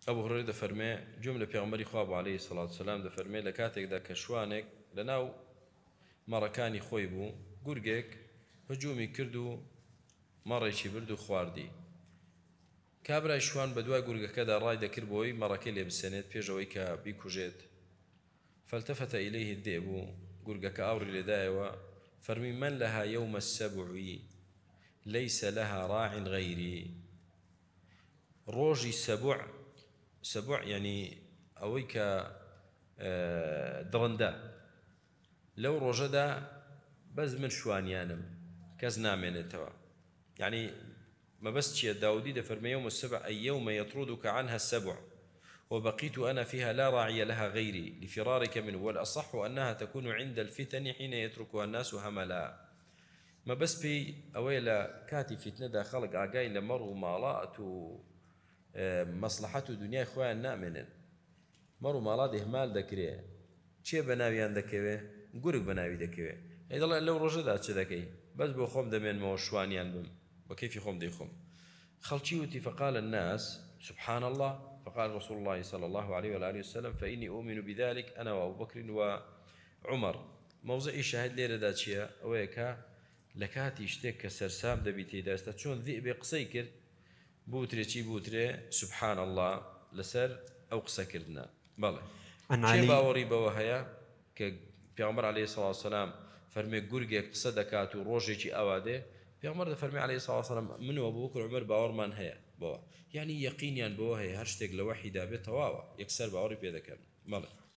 أبو هريرة فرمي جملة بيغمري خواب عليه الصلاة والسلام فرمي لكاتك دا كشوانك لناو ماركاني خويبو قرقك هجومي كردو ماريشي بردو خواردي كابرا شوان بدوا قرقك كدا راي دا كربوي ماركي لي بالسنة بيجوي كبيكوجيت فالتفت إليه الذئب قرقك أوري لدايوا فرمي من لها يوم السبع ليس لها راع غيري روجي سبع يعني أويك درندا لو روجدا بز من شوانيانم كزنا من التوا يعني ما بس شيء داودي دفرمي يوم السبع أي يوم يطردك عنها السبع وبقيت أنا فيها لا راعي لها غيري لفرارك منه والأصح أنها تكون عند الفتن حين يتركها الناس هملا ما بس بي أويلا كاتي فتنة دا خلق عقاي لمرو مالاءت مصلحته دنيا خوان نامنن مرو مالات إهمال دكريه چه بناویان دەکەوێ گورگ بناوی دەکەوێ دەڵێ لەو ڕۆژەدا چ دەکەی بەس بۆ خۆم دەمێنمەوە شوانیان بم وكيفي خۆم دەیخۆم خەڵکی وتی فقال الناس سبحان الله فقال رسول الله صلى الله عليه وآله وسلم فإني أؤمن بذلك أنا وأبو بكر وعمر موضعي شاهد ليرة داتشيا أويكا لكاتي اشتك سرسام دبيتي داستا چون ذئب قسەی کرد بوتري چی بوتري سبحان الله لسر أو قسە کردنا بەڵێ چێ باوەڕی بەوە هەیە کە پێغەمبەر عليه الصلاة والسلام فەرمێ گورگێک قسە دەکات و ڕۆژێکی ئاوادێ پێغەمبەر دەفەرمێ عليه الصلاة والسلام من و ئەبوو بەکر عومەر باوەڕمان هەیە بەوە یعنی یەقینیان بەوە هەیە هەر شتێک لە وەحیدا بێت تەواوە یەکسەر باوەڕی پێ دەکەن بەڵێ